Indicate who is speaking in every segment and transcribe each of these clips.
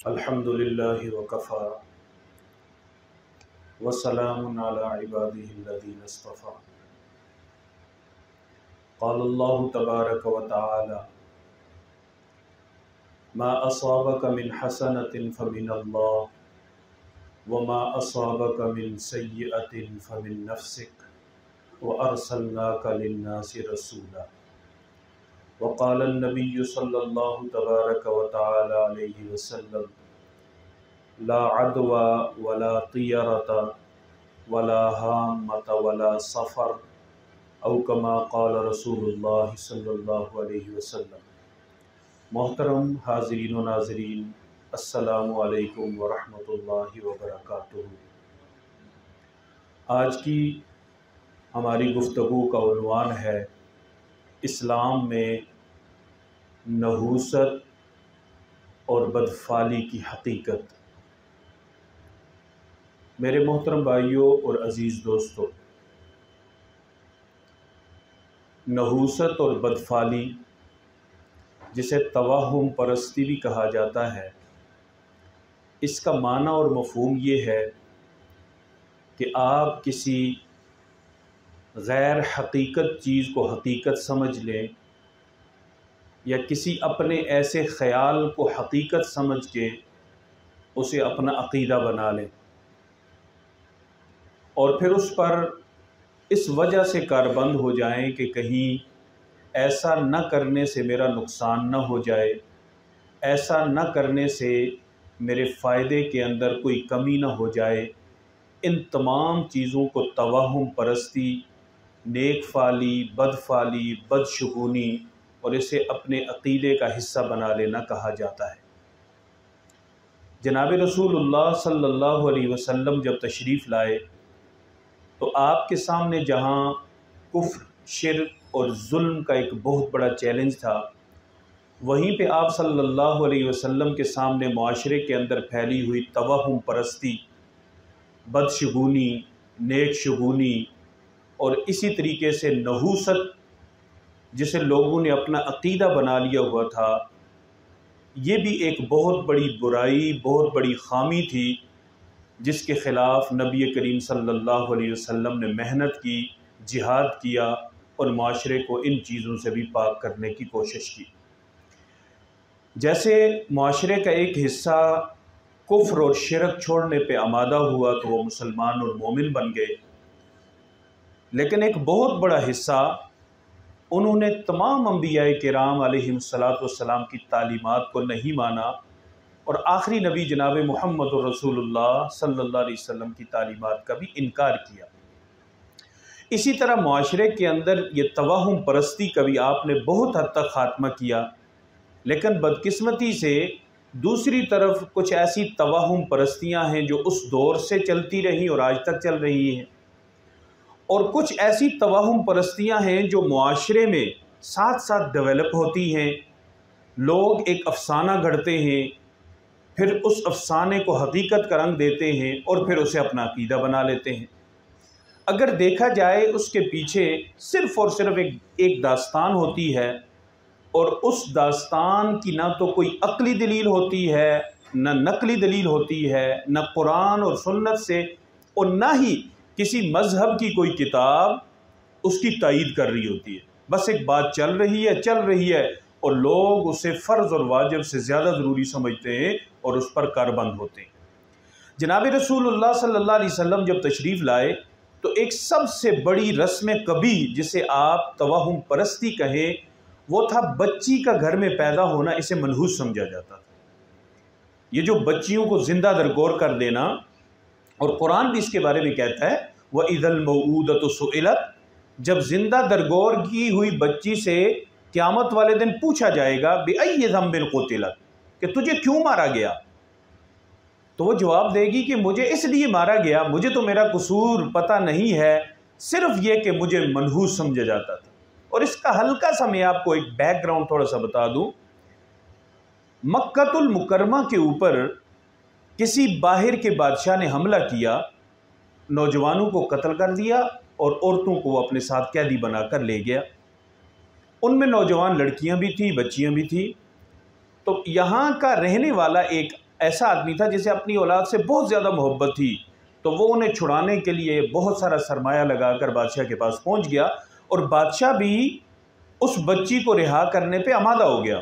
Speaker 1: अल्हम्दुलिल्लाहि वकफ़ा वस्सलामुन अला इबादिहिल्लज़ीना इस्तफ़ा। क़ालल्लाहु तबारक व तआला मा असाबक मिन हसनतिन फ़मिनल्लाह व मा असाबक मिन सय्यअतिन फ़मिन नफ़्सिक व अर्सलनाका लिन्नासि रसूला। व क़ाला अन्नबिय्यु सल्लल्लाहु तबारक व तआला अलैहि वसल्लम ला अदवा वला तियरता वला हाम्मता वला सफ़र औ कमा क़ाल रसूलुल्लाह सल्लल्लाहु अलैहि वसल्लम। मोहतरम हाज़रीन व नाज़रीन, अस्सलामु अलैकुम व रहमतुल्लाहि व बरकातुहू। आज की हमारी गुफ्तगू का उन्वान है इस्लाम में नहूसत और बदफ़ाली की हकीकत। मेरे मोहतरम भाइयों और अज़ीज़ दोस्तों, नहूसत और बदफ़ाली, जिसे तवाहुम परस्ती भी कहा जाता है, इसका माना और मफ़हूम ये है कि आप किसी गैर हकीकत चीज़ को हकीकत समझ लें या किसी अपने ऐसे ख़याल को हकीकत समझ के उसे अपना अक़ीदा बना लें और फिर उस पर इस वजह से कारबंद हो जाएं कि कहीं ऐसा न करने से मेरा नुकसान न हो जाए, ऐसा न करने से मेरे फ़ायदे के अंदर कोई कमी न हो जाए। इन तमाम चीज़ों को तवाहुम परस्ती, नेक फ़ाली, बदफ़ाली, बदशगुनी और इसे अपने अक़ीदे का हिस्सा बना लेना कहा जाता है। जनाब रसूलुल्लाह सल्लल्लाहु अलैहि वसल्लम जब तशरीफ़ लाए तो आपके सामने जहाँ कुफ्र, शिर्क और जुल्म का एक बहुत बड़ा चैलेंज था, वहीं पे आप सल्लल्लाहु अलैहि वसल्लम के सामने मुआशरे के अंदर फैली हुई तवहुम परस्ती, बदशगुनी, नेक शगुनी और इसी तरीके से नहूसत, जिसे लोगों ने अपना अक़ीदा बना लिया हुआ था, ये भी एक बहुत बड़ी बुराई, बहुत बड़ी ख़ामी थी जिसके ख़िलाफ़ नबी करीम सल्लल्लाहु अलैहि वसल्लम ने मेहनत की, जिहाद किया और माशरे को इन चीज़ों से भी पाक करने की कोशिश की। जैसे माशरे का एक हिस्सा कुफ्र और शिरक छोड़ने पे आमादा हुआ तो वो मुसलमान और मोमिन बन गए, लेकिन एक बहुत बड़ा हिस्सा उन्होंने तमाम अंबियाए किराम अलैहिस्सलातु वस्सलाम की तालीमात को नहीं माना और आखिरी नबी जनाब मुहम्मद रसूलुल्लाह सल्लल्लाहु अलैहि वसल्लम की तालीमात का भी इनकार किया। इसी तरह मुआशरे के अंदर ये तवाहुम परस्ती का भी आपने बहुत हद तक ख़ात्मा किया, लेकिन बदकिस्मती से दूसरी तरफ कुछ ऐसी तवाहुम परस्तियाँ हैं जो उस दौर से चलती रहीं और आज तक चल रही हैं, और कुछ ऐसी तवाहुम परस्तियाँ हैं जो मुआशरे में साथ साथ डेवलप होती हैं। लोग एक अफसाना गढ़ते हैं, फिर उस अफसाने को हकीकत का रंग देते हैं और फिर उसे अपना अक़ीदा बना लेते हैं। अगर देखा जाए उसके पीछे सिर्फ़ और सिर्फ एक दास्तान होती है, और उस दास्तान की ना तो कोई अक़ली दलील होती है, न नकली दलील होती है, न कुरान और सुन्नत से, और ना ही किसी मज़हब की कोई किताब उसकी तायीद कर रही होती है। बस एक बात चल रही है और लोग उसे फ़र्ज़ और वाजिब से ज़्यादा ज़रूरी समझते हैं और उस पर कारबंद होते हैं। जनाब रसूलुल्लाह सल्लल्लाहु अलैहि वसल्लम जब तशरीफ़ लाए तो एक सबसे बड़ी रस्म कबी, जिसे आप तवाहुम परस्ती कहें, वो था बच्ची का घर में पैदा होना। इसे मनहूस समझा जाता था। ये जो बच्चियों को ज़िंदा दरगोर कर देना, और कुरान भी इसके बारे में कहता है व इज़ल मऊऊदतु सुइलत, जब ज़िंदा दरगोर की हुई बच्ची से क़यामत वाले दिन पूछा जाएगा बिअय्यि ज़ंबिन क़ुतिलत, कि तुझे क्यों मारा गया, तो वो जवाब देगी कि मुझे इसलिए मारा गया, मुझे तो मेरा कसूर पता नहीं है, सिर्फ़ ये कि मुझे मनहूस समझा जाता था। और इसका हल्का सा मैं आपको एक बैकग्राउंड थोड़ा सा बता दूं। मक्कतुल मुकरमा के ऊपर किसी बाहिर के बादशाह ने हमला किया, नौजवानों को कत्ल कर दिया और औरतों को अपने साथ कैदी बनाकर ले गया। उनमें नौजवान लड़कियां भी थीं, बच्चियां भी थीं। तो यहाँ का रहने वाला एक ऐसा आदमी था जिसे अपनी औलाद से बहुत ज़्यादा मोहब्बत थी, तो वो उन्हें छुड़ाने के लिए बहुत सारा सरमाया लगाकर बादशाह के पास पहुंच गया और बादशाह भी उस बच्ची को रिहा करने पे आमादा हो गया।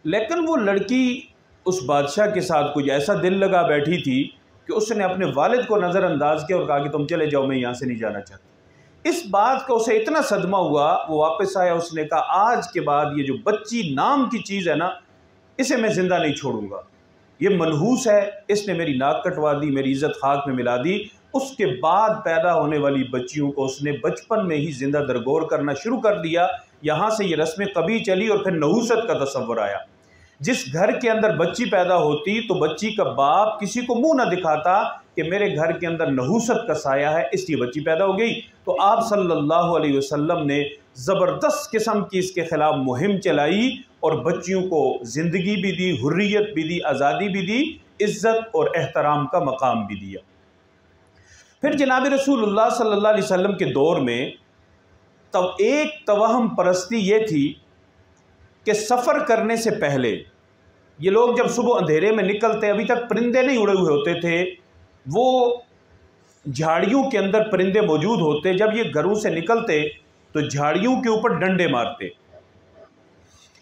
Speaker 1: लेकिन वो लड़की उस बादशाह के साथ कुछ ऐसा दिल लगा बैठी थी कि उसने अपने वालिद को नज़रअंदाज किया और कहा कि तुम चले जाओ, मैं यहाँ से नहीं जाना चाहती। इस बात का उसे इतना सदमा हुआ, वो वापस आया, उसने कहा आज के बाद ये जो बच्ची नाम की चीज़ है ना, इसे मैं ज़िंदा नहीं छोड़ूंगा, ये मनहूस है, इसने मेरी नाक कटवा दी, मेरी इज़्ज़त खाक में मिला दी। उसके बाद पैदा होने वाली बच्चियों को उसने बचपन में ही ज़िंदा दरगोर करना शुरू कर दिया। यहाँ से ये रस्में कभी चली और फिर नहूसत का तसव्वुर आया। जिस घर के अंदर बच्ची पैदा होती तो बच्ची का बाप किसी को मुंह ना दिखाता कि मेरे घर के अंदर नहूसत का साया है, इसलिए बच्ची पैदा हो गई। तो आप सल्लल्लाहु अलैहि वसल्लम ने ज़बरदस्त किस्म की इसके ख़िलाफ़ मुहिम चलाई और बच्चियों को ज़िंदगी भी दी, हुर्रियत भी दी, आज़ादी भी दी, इज़्ज़त और एहतराम का मकाम भी दिया। फिर जनाब रसूलुल्लाह सल्लल्लाहु अलैहि वसल्लम के दौर में तब एक तवहम परस्ती ये थी कि सफ़र करने से पहले ये लोग जब सुबह अंधेरे में निकलते, अभी तक परिंदे नहीं उड़े हुए होते थे, वो झाड़ियों के अंदर परिंदे मौजूद होते, जब ये घरों से निकलते तो झाड़ियों के ऊपर डंडे मारते,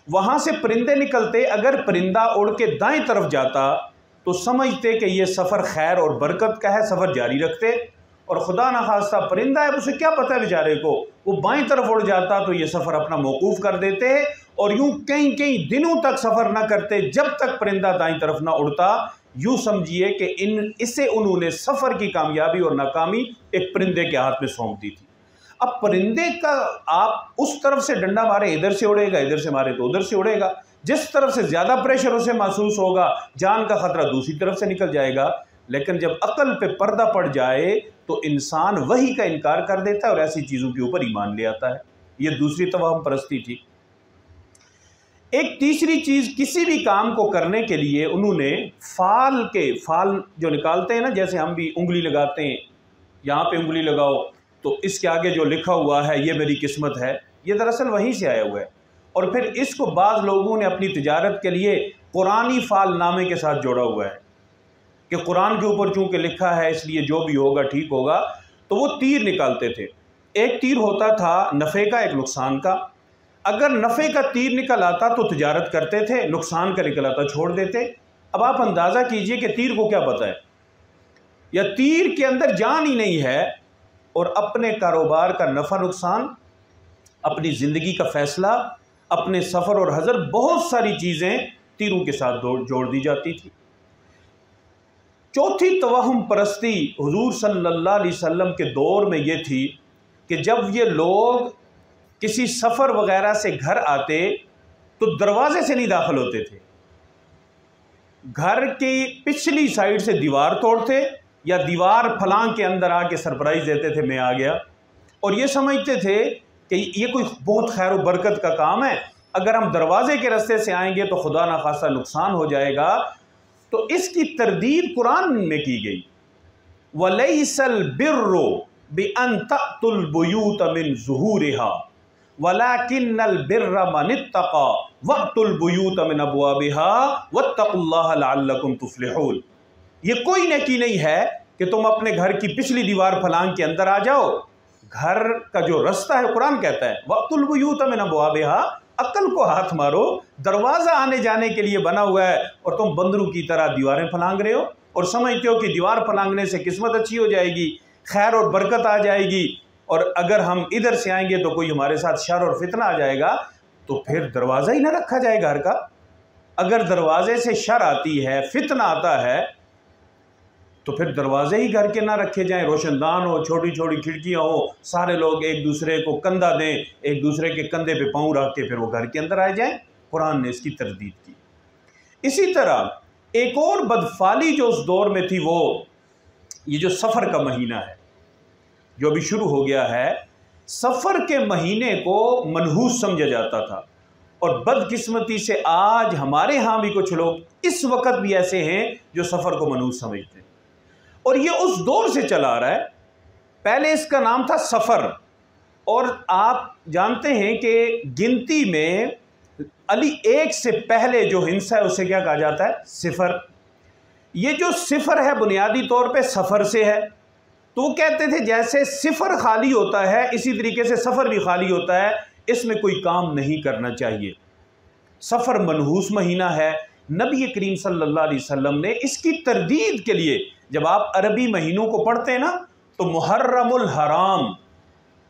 Speaker 1: वहाँ से परिंदे निकलते, अगर परिंदा उड़ के दाएं तरफ जाता तो समझते कि ये सफ़र खैर और बरकत का है, सफ़र जारी रखते। और खुदा न खास्ता परिंदा है, उसे क्या पता है बेचारे को, वो बाएं तरफ उड़ जाता तो ये सफ़र अपना मौकूफ़ कर देते और यूँ कई कई दिनों तक सफ़र ना करते जब तक परिंदा दाईं तरफ ना उड़ता। यूँ समझिए कि इससे उन्होंने सफ़र की कामयाबी और नाकामी एक परिंदे के हाथ में सौंप दी थी। अब परिंदे का आप उस तरफ से डंडा मारे, इधर से उड़ेगा, इधर से मारे तो उधर से उड़ेगा, जिस तरफ से ज़्यादा प्रेशर उसे महसूस होगा जान का ख़तरा दूसरी तरफ से निकल जाएगा। लेकिन जब अक्ल पे पर्दा पड़ जाए तो इंसान वही का इनकार कर देता है और ऐसी चीज़ों के ऊपर ईमान ले आता है। ये दूसरी तवहम परस्ती थी। एक तीसरी चीज़, किसी भी काम को करने के लिए उन्होंने फाल जो निकालते हैं ना, जैसे हम भी उंगली लगाते हैं, यहाँ पे उंगली लगाओ तो इसके आगे जो लिखा हुआ है ये मेरी किस्मत है, ये दरअसल वहीं से आया हुआ है। और फिर इसको बाज़ लोगों ने अपनी तिजारत के लिए कुरानी फाल नामे के साथ जोड़ा हुआ है कि कुरान के ऊपर चूँकि लिखा है इसलिए जो भी होगा ठीक होगा। तो वो तीर निकालते थे, एक तीर होता था नफ़े का, एक नुकसान का। अगर नफ़े का तीर निकल आता तो तिजारत करते थे, नुकसान का निकल आता छोड़ देते। अब आप अंदाज़ा कीजिए कि तीर को क्या पता है, या तीर के अंदर जान ही नहीं है और अपने कारोबार का नफ़ा नुकसान, अपनी ज़िंदगी का फ़ैसला, अपने सफ़र और हज़र, बहुत सारी चीज़ें तीरों के साथ जोड़ दी जाती थी। चौथी तवहम परस्ती हुजूर सल्लल्लाहु अलैहि वसल्लम के दौर में ये थी कि जब ये लोग किसी सफ़र वग़ैरह से घर आते तो दरवाजे से नहीं दाखिल होते थे, घर की पिछली साइड से दीवार तोड़ते या दीवार फलां के अंदर आके सरप्राइज़ देते थे मैं आ गया। और ये समझते थे कि ये कोई बहुत खैर व बरकत का काम है, अगर हम दरवाजे के रास्ते से आएंगे तो खुदा न खासा नुकसान हो जाएगा। तो इसकी तरदीद कुरान में की गई, वलैसल बिर्रु बिअन तअतुल बुयूत मिन ज़ुहूरिहा वलाकिन्नल बिर्र मन इत्तक़ा वअतुल बुयूत मिन अबवाबिहा वत्तक़ुल्लाह लअल्लकुम तुफ़्लिहून। ये कोई नेकी नहीं है कि तुम अपने घर की पिछली दीवार फलांग के अंदर आ जाओ। घर का जो रास्ता है कुरान कहता है वअतुल बुयूत मिन अबवाबिहा, अक्ल को हाथ मारो, दरवाज़ा आने जाने के लिए बना हुआ है और तुम बंदरों की तरह दीवारें फलांग रहे हो और समझते हो कि दीवार फलांगने से किस्मत अच्छी हो जाएगी, खैर और बरकत आ जाएगी, और अगर हम इधर से आएंगे तो कोई हमारे साथ शर और फितना आ जाएगा, तो फिर दरवाज़ा ही ना रखा जाए घर का। अगर दरवाजे से शर आती है, फितना आता है, तो फिर दरवाजे ही घर के ना रखे जाएं, रोशनदान हो, छोटी छोटी खिड़कियां हो, सारे लोग एक दूसरे को कंधा दें, एक दूसरे के कंधे पे पाँव रख के फिर वो घर के अंदर आ जाएं। कुरान ने इसकी तरदीद की। इसी तरह एक और बदफाली जो उस दौर में थी, वो ये जो सफ़र का महीना है जो अभी शुरू हो गया है, सफ़र के महीने को मनहूस समझा जाता था। और बदकिस्मती से आज हमारे यहाँ भी कुछ लोग इस वक्त भी ऐसे हैं जो सफ़र को मनहूस समझते हैं, और ये उस दौर से चला आ रहा है। पहले इसका नाम था सफ़र, और आप जानते हैं कि गिनती में अली एक से पहले जो हिंसा है उसे क्या कहा जाता है? सिफर। ये जो सिफर है बुनियादी तौर पे सफ़र से है। तो वो कहते थे जैसे सिफर खाली होता है इसी तरीके से सफ़र भी खाली होता है, इसमें कोई काम नहीं करना चाहिए। सफ़र मनहूस महीना है। नबी करीम सल्लल्लाहु अलैहि वसल्लम ने इसकी तरदीद के लिए, जब आप अरबी महीनों को पढ़ते हैं ना, तो मुहर्रमुल हराम,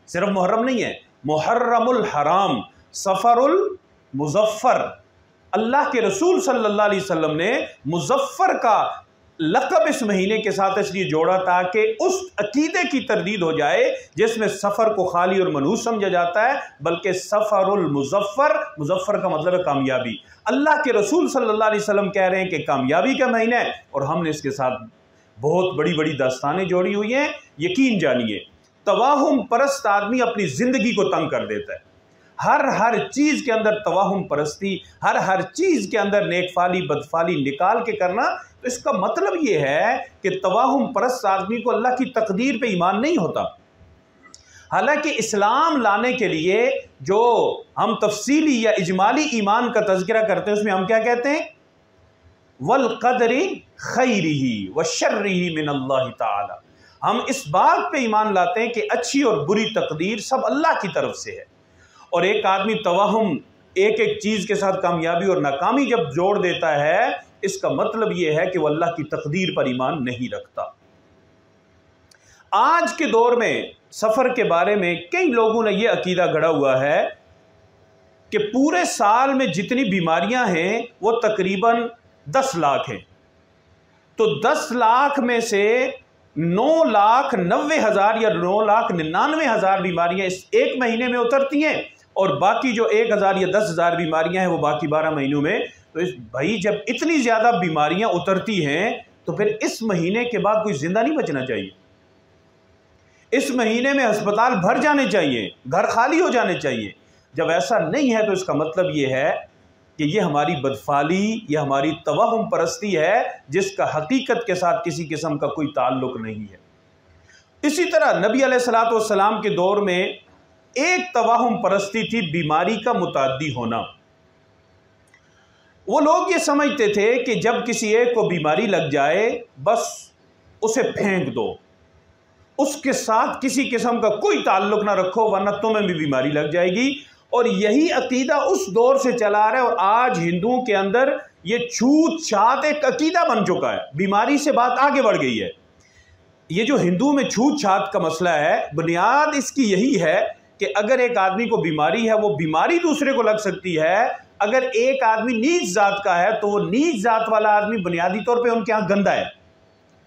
Speaker 1: सिर्फ मुहर्रम नहीं है, मुहर्रमुल हराम, सफ़रुल मुज़फ़्फ़र, अल्लाह के रसूल सल्लल्लाहु अलैहि वसल्लम ने मुज़फ़्फ़र का लक़ब इस महीने के साथ इसलिए जोड़ा ताकि उस अकीदे की तरदीद हो जाए जिसमें सफ़र को खाली और मनहूस समझा जाता है, बल्कि सफ़रुल मुज़फ़्फ़र, मुज़फ़्फ़र का मतलब है कामयाबी। अल्लाह के रसूल सल्लल्लाहु अलैहि वसल्लम कह रहे हैं कि कामयाबी का महीना है, और हमने इसके साथ बहुत बड़ी बड़ी दास्तानें जोड़ी हुई हैं। यकीन जानिए, तवाहुम परस्त आदमी अपनी ज़िंदगी को तंग कर देता है। हर चीज़ के अंदर तवाहुम परस्ती, हर चीज़ के अंदर नेकफाली बदफाली निकाल के करना, तो इसका मतलब ये है कि तवाहुम परस्त आदमी को अल्लाह की तकदीर पे ईमान नहीं होता। हालांकि इस्लाम लाने के लिए जो हम तफसीली या इजमाली ईमान का तज़किरा करते हैं उसमें हम क्या कहते हैं? वल क़दरी खैरिही व शर्रिही मिनल्लाहि ताला। हम इस बात पे ईमान लाते हैं कि अच्छी और बुरी तकदीर सब अल्लाह की तरफ से है। और एक आदमी तवाहुम एक एक चीज़ के साथ कामयाबी और नाकामी जब जोड़ देता है, इसका मतलब यह है कि वह अल्लाह की तकदीर पर ईमान नहीं रखता। आज के दौर में सफ़र के बारे में कई लोगों ने यह अकीदा गढ़ा हुआ है कि पूरे साल में जितनी बीमारियां हैं वो तकरीबन 10 लाख हैं। तो 10 लाख में से 9,90,000 या 9,99,000 बीमारियां इस एक महीने में उतरती हैं, और बाकी जो 1,000 या 10,000 बीमारियां हैं वो बाकी 12 महीनों में। तो इस भाई जब इतनी ज़्यादा बीमारियां उतरती हैं तो फिर इस महीने के बाद कोई जिंदा नहीं बचना चाहिए। इस महीने में अस्पताल भर जाने चाहिए, घर खाली हो जाने चाहिए। जब ऐसा नहीं है तो इसका मतलब ये है कि ये हमारी बदफाली या हमारी तवाहुम परस्ती है जिसका हकीकत के साथ किसी किस्म का कोई ताल्लुक नहीं है। इसी तरह नबी अलैहिस्सलातु वस्सलाम के दौर में एक तवाहुम परस्ती थी, बीमारी का मुताद्दी होना। वो लोग ये समझते थे कि जब किसी एक को बीमारी लग जाए बस उसे फेंक दो, उसके साथ किसी किस्म का कोई ताल्लुक ना रखो वरना तुम्हें भी बीमारी लग जाएगी। और यही अकीदा उस दौर से चला आ रहा है, और आज हिंदुओं के अंदर ये छूत छात एक अकीदा बन चुका है। बीमारी से बात आगे बढ़ गई है। ये जो हिंदू में छूत छात का मसला है, बुनियाद इसकी यही है कि अगर एक आदमी को बीमारी है, वो बीमारी दूसरे को लग सकती है। अगर एक आदमी नीच जात का है तो वो नीच जात वाला आदमी बुनियादी तौर पे उनके यहाँ गंदा है,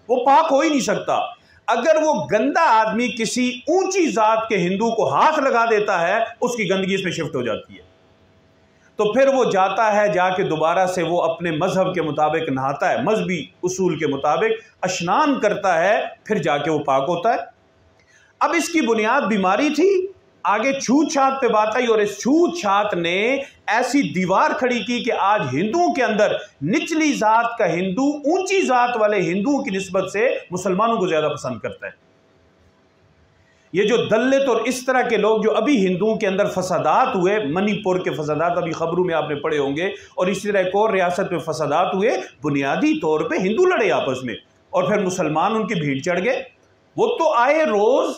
Speaker 1: वो पाक हो ही नहीं सकता। अगर वो गंदा आदमी किसी ऊंची जात के हिंदू को हाथ लगा देता है, उसकी गंदगी इसमें शिफ्ट हो जाती है। तो फिर वो जाता है, जाके दोबारा से वो अपने मजहब के मुताबिक नहाता है, मजहबी उसूल के मुताबिक स्नान करता है, फिर जाके वो पाक होता है। अब इसकी बुनियाद बीमारी थी, आगे छूत छात पे बात आई, और इस छूत छात ने ऐसी दीवार खड़ी की कि आज हिंदुओं के अंदर निचली जात का हिंदू ऊंची जात वाले हिंदुओं की निस्बत से मुसलमानों को ज्यादा पसंद करता है। ये जो दलित और इस तरह के लोग जो अभी हिंदुओं के अंदर फसादात हुए, मणिपुर के फसादात अभी खबरों में आपने पढ़े होंगे, और इसी तरह एक और रियासत में फसादात हुए, बुनियादी तौर पे हिंदू लड़े आपस में और फिर मुसलमान उनकी भीड़ चढ़ गए। वो तो आए रोज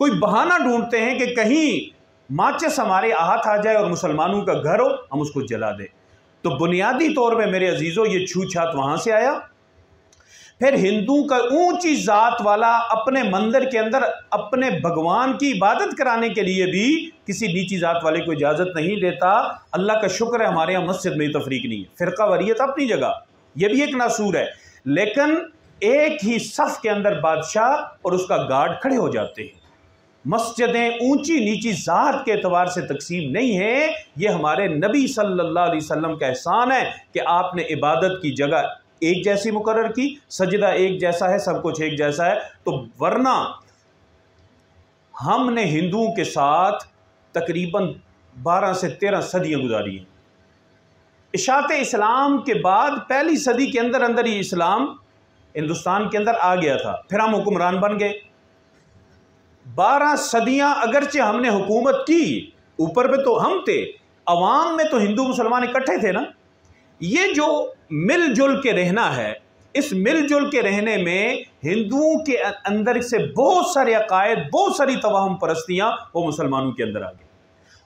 Speaker 1: कोई बहाना ढूंढते हैं कि कहीं माचिस हमारे हाथ आ जाए और मुसलमानों का घर हो, हम उसको जला दें। तो बुनियादी तौर पे मेरे अजीजों ये छूत छात वहां से आया। फिर हिंदू का ऊंची जात वाला अपने मंदिर के अंदर अपने भगवान की इबादत कराने के लिए भी किसी नीची जात वाले को इजाजत नहीं देता। अल्लाह का शुक्र है हमारे यहाँ मस्जिद में तफरीक नहीं है, फिरका वरीयत अपनी जगह, यह भी एक नासूर है, लेकिन एक ही सफ के अंदर बादशाह और उसका गार्ड खड़े हो जाते हैं। मस्जिदें ऊंची नीची जात के एतबार से तकसीम नहीं है, ये हमारे नबी सल्लल्लाहु अलैहि वसल्लम का एहसान है कि आपने इबादत की जगह एक जैसी मुकर्रर की, सजदा एक जैसा है, सब कुछ एक जैसा है। तो वरना हमने हिंदुओं के साथ तकरीबन 12 से 13 सदियां गुजारी हैं। इशात इस्लाम के बाद पहली सदी के अंदर अंदर ही इस्लाम हिंदुस्तान के अंदर आ गया था, फिर हम हुक्मरान बन गए। 12 सदियां अगरचे हमने हुकूमत की, ऊपर पे तो हम थे, अवाम में तो हिंदू मुसलमान इकट्ठे थे ना। ये जो मिलजुल के रहना है, इस मिलजुल के रहने में हिंदुओं के अंदर से बहुत सारे अकायद, बहुत सारी तवाहुम परस्तियाँ वो मुसलमानों के अंदर आ गई।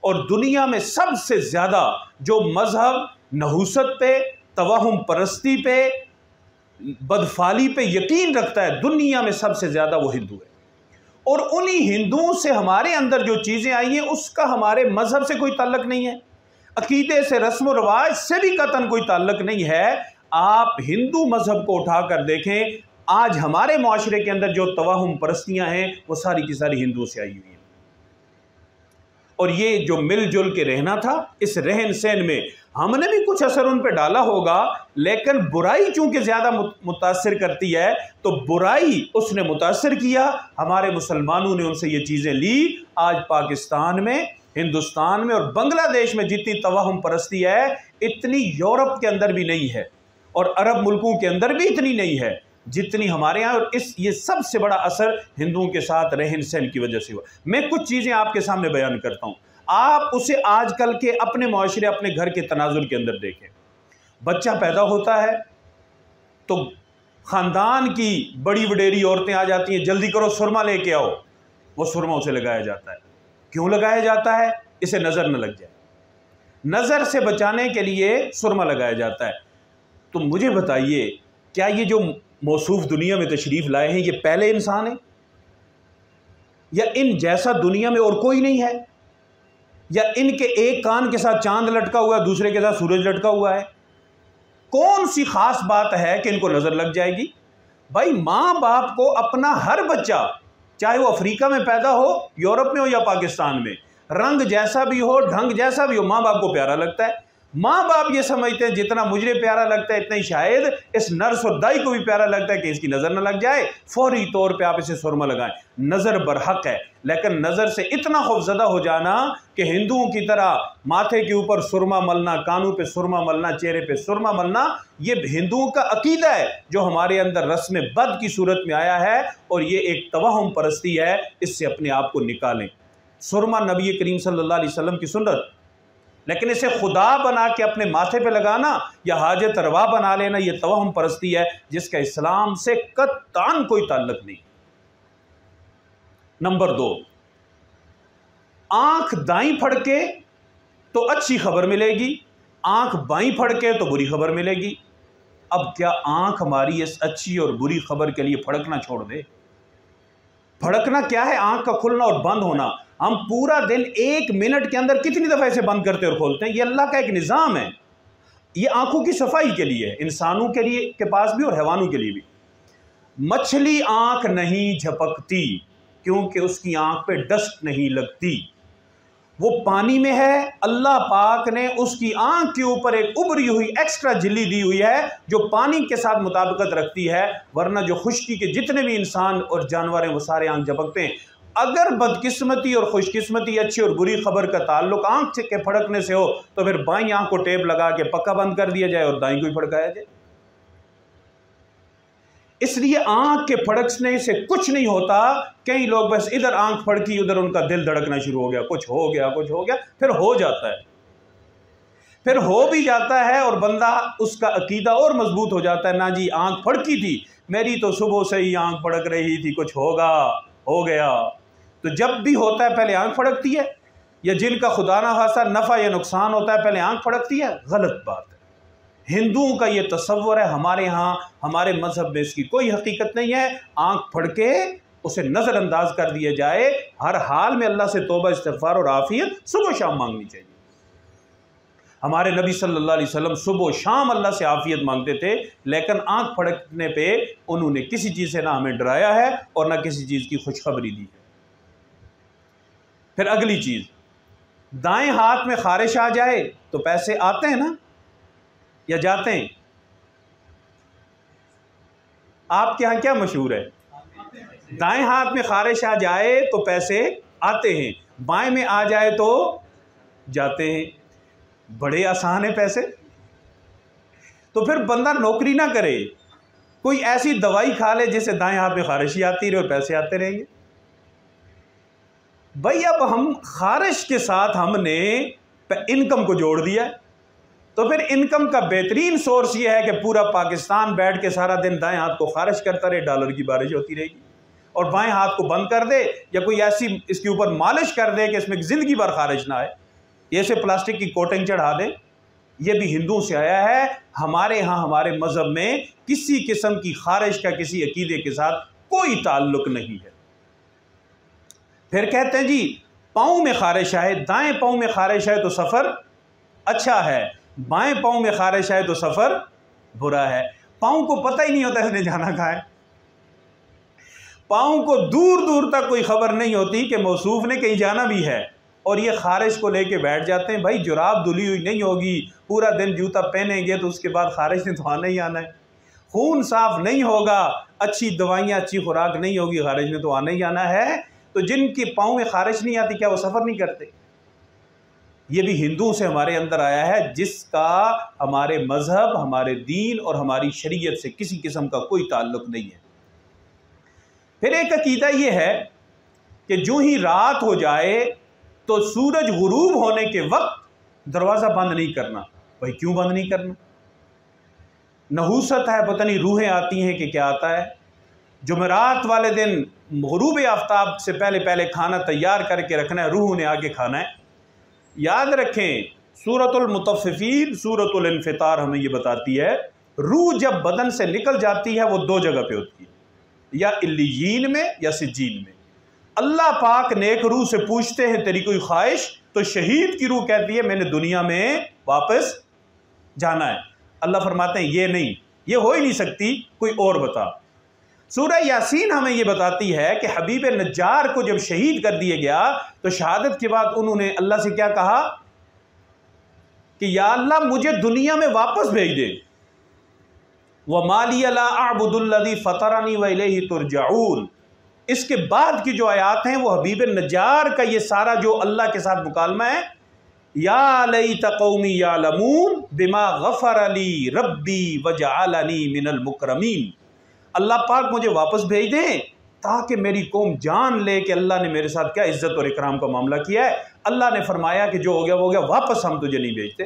Speaker 1: और दुनिया में सबसे ज़्यादा जो मजहब नहूसत पे, तवाहुम परस्ती पे, बदफाली पे यकीन रखता है दुनिया में सबसे ज़्यादा, वो हिंदू है। और उन्हीं हिंदुओं से हमारे अंदर जो चीज़ें आई हैं उसका हमारे मजहब से कोई ताल्लुक नहीं है, अकीदे से, रस्म व रवाज से भी कतन कोई ताल्लुक नहीं है। आप हिंदू मजहब को उठाकर देखें, आज हमारे माशरे के अंदर जो तवाहुम परस्तियाँ हैं वो सारी की सारी हिंदुओं से आई हुई हैं। और ये जो मिलजुल के रहना था, इस रहन सहन में हमने भी कुछ असर उन पर डाला होगा, लेकिन बुराई चूंकि ज़्यादा मुतासिर करती है तो बुराई उसने मुतासिर किया। हमारे मुसलमानों ने उनसे ये चीज़ें ली। आज पाकिस्तान में, हिंदुस्तान में और बांग्लादेश में जितनी तवाहुम परस्ती है, इतनी यूरोप के अंदर भी नहीं है और अरब मुल्कों के अंदर भी इतनी नहीं है जितनी हमारे यहाँ। और ये सबसे बड़ा असर हिंदुओं के साथ रहन सहन की वजह से हुआ। मैं कुछ चीज़ें आपके सामने बयान करता हूँ, आप उसे आजकल के अपने माशरे, अपने घर के तनाजुर के अंदर देखें। बच्चा पैदा होता है तो ख़ानदान की बड़ी वडेरी औरतें आ जाती हैं, जल्दी करो सुरमा लेके आओ। वो सुरमा उसे लगाया जाता है। क्यों लगाया जाता है? इसे नज़र न लग जाए, नज़र से बचाने के लिए सुरमा लगाया जाता है। तो मुझे बताइए, क्या ये जो मौसूफ दुनिया में तशरीफ़ लाए हैं ये पहले इंसान है, या इन जैसा दुनिया में और कोई नहीं है, या इनके एक कान के साथ चांद लटका हुआ है, दूसरे के साथ सूरज लटका हुआ है? कौन सी खास बात है कि इनको नज़र लग जाएगी? भाई, माँ बाप को अपना हर बच्चा, चाहे वो अफ्रीका में पैदा हो, यूरोप में हो या पाकिस्तान में, रंग जैसा भी हो, ढंग जैसा भी हो, माँ बाप को प्यारा लगता है। माँ बाप ये समझते हैं जितना मुझे प्यारा लगता है इतना ही शायद इस नर्स और दाई को भी प्यारा लगता है कि इसकी नज़र न लग जाए, फौरी तौर पे आप इसे सुरमा लगाएं। नज़र बरहक है, लेकिन नज़र से इतना खौफजदा हो जाना कि हिंदुओं की तरह माथे के ऊपर सुरमा मलना, कानों पे सुरमा मलना, चेहरे पे सुरमा मलना, ये हिंदुओं का अकीदा है जो हमारे अंदर रस्म बद की सूरत में आया है। और ये एक तवाहुम परस्ती है, इससे अपने आप को निकालें। सुरमा नबी करीम सल्लल्लाहु अलैहि वसल्लम की सुन्नत, लेकिन इसे खुदा बना के अपने माथे पे लगाना या हाजत रवा बना लेना, यह तवाहुम परस्ती है जिसका इस्लाम से कत्तान कोई ताल्लुक नहीं। नंबर 2, आंख दाईं फड़के तो अच्छी खबर मिलेगी, आंख बाईं फड़के तो बुरी खबर मिलेगी। अब क्या आंख हमारी इस अच्छी और बुरी खबर के लिए फड़कना छोड़ दे? फड़कना क्या है? आंख का खुलना और बंद होना। हम पूरा दिन 1 मिनट के अंदर कितनी दफ़ा इसे बंद करते और खोलते हैं? ये अल्लाह का एक निज़ाम है। ये आंखों की सफाई के लिए है, इंसानों के लिए के पास भी और हैवानों के लिए भी। मछली आंख नहीं झपकती क्योंकि उसकी आंख पे डस्ट नहीं लगती, वो पानी में है। अल्लाह पाक ने उसकी आंख के ऊपर एक उभरी हुई एक्स्ट्रा झिल्ली दी हुई है जो पानी के साथ मुताबिकत रखती है, वरना जो खुश्की के जितने भी इंसान और जानवर हैं वो सारे आंख झपकते हैं। अगर बदकिस्मती और खुशकिस्मती, अच्छी और बुरी खबर का ताल्लुक आंख के फड़कने से हो तो फिर बाईं आंख को टेप लगा के पक्का बंद कर दिया जाए और दाईं को ही फड़काया जाए। इसलिए आंख के फड़कने से कुछ नहीं होता। कई लोग बस इधर आंख फड़की, उधर उनका दिल धड़कना शुरू हो गया, कुछ हो गया, कुछ हो गया, फिर हो जाता है, फिर हो भी जाता है और बंदा उसका अकीदा और मजबूत हो जाता है। ना जी, आंख फड़की थी मेरी तो सुबह से ही आंख फड़क रही थी, कुछ होगा, हो गया। तो जब भी होता है पहले आंख फड़कती है, या जिनका खुदा ना खास्ता नफ़ा या नुकसान होता है पहले आंख फड़कती है, गलत बात है। हिंदुओं का ये तसव्वुर है, हमारे यहाँ हमारे मजहब में इसकी कोई हकीकत नहीं है। आंख फड़के उसे नज़रअंदाज कर दिया जाए। हर हाल में अल्लाह से तौबा, इस्तिग़फ़ार और आफ़ियत सुबह शाम मांगनी चाहिए। हमारे नबी सल्लल्लाहु अलैहि वसल्लम सुबह शाम अल्लाह से आफ़ियत मांगते थे, लेकिन आंख फड़कने पे उन्होंने किसी चीज़ से ना हमें डराया है और ना किसी चीज़ की खुशखबरी दी है। फिर अगली चीज़, दाएं हाथ में खारिश आ जाए तो पैसे आते हैं ना या जाते हैं? आपके यहाँ क्या मशहूर है? दाएं हाथ में खारिश आ जाए तो पैसे आते हैं, बाएं में आ जाए तो जाते हैं। बड़े आसान है पैसे। तो फिर बंदा नौकरी ना करे, कोई ऐसी दवाई खा ले जिससे दाएं हाथ में खारिश ही आती रहे और पैसे आते रहेंगे। भाई अब हम खारिश के साथ हमने इनकम को जोड़ दिया। तो फिर इनकम का बेहतरीन सोर्स ये है कि पूरा पाकिस्तान बैठ के सारा दिन दाएं हाथ को खारिज करता रहे, डॉलर की बारिश होती रहेगी, और बाएं हाथ को बंद कर दे या कोई ऐसी इसके ऊपर मालिश कर दे कि इसमें ज़िंदगी भर खारिज ना आए, ऐसे प्लास्टिक की कोटिंग चढ़ा दें। ये भी हिंदुओं से आया है। हमारे यहाँ हमारे मज़हब में किसी किस्म की खारिज का किसी अकीदे के साथ कोई ताल्लुक नहीं है। फिर कहते हैं जी पाँव में खारिश आए, दाएं पाँव में खारिश आए तो सफ़र अच्छा है, बाएं पाँव में खारिश आए तो सफ़र बुरा है। पाँव को पता ही नहीं होता इसने जाना कहाँ है, पाँव को दूर दूर तक कोई खबर नहीं होती कि मौसूफ ने कहीं जाना भी है, और ये खारिश को लेके बैठ जाते हैं। भाई जुराब धुली हुई नहीं होगी, पूरा दिन जूता पहनेंगे तो उसके बाद खारिश ने तो आना ही आना है। खून साफ नहीं होगा, अच्छी दवाइयाँ अच्छी खुराक नहीं होगी, खारिश ने तो आना ही आना है। तो जिनके पाँव में खारिश नहीं आती क्या वो सफ़र नहीं करते? ये भी हिंदुओं से हमारे अंदर आया है, जिसका हमारे मज़हब, हमारे दीन और हमारी शरीयत से किसी किस्म का कोई ताल्लुक़ नहीं है। फिर एक अकीदा ये है कि जो ही रात हो जाए तो सूरज गुरूब होने के वक्त दरवाज़ा बंद नहीं करना। भाई क्यों बंद नहीं करना? नहूसत है, पता नहीं रूहें आती हैं कि क्या आता है। जुमेरात वाले दिन गुरूब आफ्ताब से पहले पहले खाना तैयार करके रखना है, रूह ने आगे खाना है। याद रखें सूरतुल मुतफ़्फ़िफ़ीन, सूरतुल इन्फ़ितार हमें ये बताती है रूह जब बदन से निकल जाती है वो दो जगह पे होती है, या इल्लियीन में या सिज्जीन में। अल्लाह पाक नेक रूह से पूछते हैं तेरी कोई ख्वाहिश, तो शहीद की रूह कहती है मैंने दुनिया में वापस जाना है। अल्लाह फरमाते हैं ये नहीं, ये हो ही नहीं सकती, कोई और बता। सूरह यासीन हमें ये बताती है कि हबीब नज्जार को जब शहीद कर दिया गया तो शहादत के बाद उन्होंने अल्लाह से क्या कहा कि या अल्लाह मुझे दुनिया में वापस भेज दे। व माली अला अअबुदुल्लज़ी फ़तरनी व इलैहि तुरजऊन। इसके बाद की जो आयात हैं वो हबीब नज्जार का ये सारा जो अल्लाह के साथ मुकालमा है, या लैत कौमी यालमून बिमा गफ़र ली रब्बी वजअलनी मिनल मुकरमीन। अल्लाह पाक मुझे वापस भेज दें ताकि मेरी कौम जान ले कि अल्लाह ने मेरे साथ क्या इज़्ज़त और इकराम का मामला किया है। अल्लाह ने फरमाया कि जो हो गया वो हो गया, वापस हम तुझे नहीं भेजते।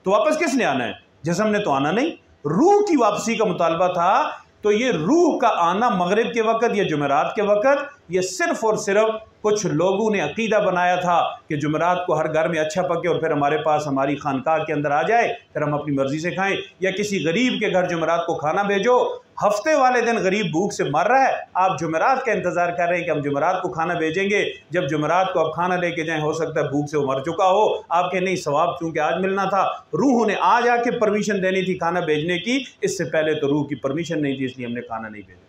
Speaker 1: तो वापस किसने आना है? जिस्म ने तो आना नहीं, रूह की वापसी का मुतालबा था। तो ये रूह का आना मगरिब के वक़्त या जुमेरात के वक़्त, ये सिर्फ़ और सिर्फ कुछ लोगों ने अकीदा बनाया था कि जुमेरात को हर घर में अच्छा पके और फिर हमारे पास हमारी खानकाह के अंदर आ जाए, फिर हम अपनी मर्ज़ी से खाएं, या किसी गरीब के घर जुमेरात को खाना भेजो। हफ्ते वाले दिन गरीब भूख से मर रहा है, आप जुमेरात का इंतज़ार कर रहे हैं कि हम जुमेरात को खाना भेजेंगे। जब जुमेरात को आप खाना लेके जाएं, हो सकता है भूख से वो मर चुका हो, आपके नहीं सवाब चूँकि आज मिलना था। रूह ने आज आके परमिशन देनी थी खाना भेजने की, इससे पहले तो रूह की परमिशन नहीं थी, इसलिए हमने खाना नहीं भेजा।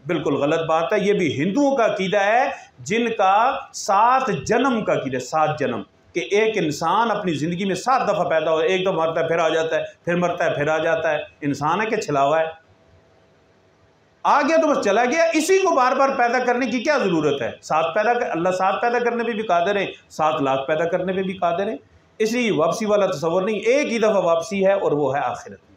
Speaker 1: बिल्कुल गलत बात है। ये भी हिंदुओं का अकीदा है जिनका 7 जन्म का अकीदा, 7 जन्म कि एक इंसान अपनी ज़िंदगी में 7 दफ़ा पैदा हो, एक दफ़ा मरता है फिर आ जाता है, फिर मरता है फिर आ जाता है। इंसान है कि छलावा है? आ गया तो बस चला गया। इसी को बार बार पैदा करने की क्या ज़रूरत है? 7 पैदा कर, अल्लाह 7 पैदा करने पे भी कादिर है, 7 लाख पैदा करने पे भी कादिर है। इसलिए वापसी वाला तसव्वुर नहीं, एक ही दफ़ा वापसी है और वो है आखिरत में।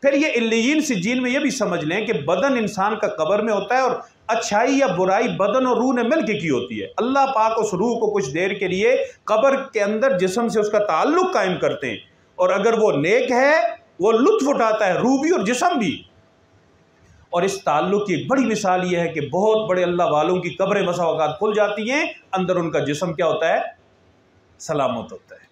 Speaker 1: फिर ये इल्लियीन सिज्जीन में ये भी समझ लें कि बदन इंसान का कब्र में होता है और अच्छाई या बुराई बदन और रूह ने मिल के की होती है। अल्लाह पाक उस रूह को कुछ देर के लिए कब्र के अंदर जिस्म से उसका ताल्लुक़ कायम करते हैं, और अगर वो नेक है वो लुत्फ़ उठाता है, रूह भी और जिस्म भी। और इस ताल्लुक़ की एक बड़ी मिसाल ये है कि बहुत बड़े अल्लाह वालों की कब्रें बसा औक़ात खुल जाती हैं, अंदर उनका जिस्म क्या होता है? सलामत होता है।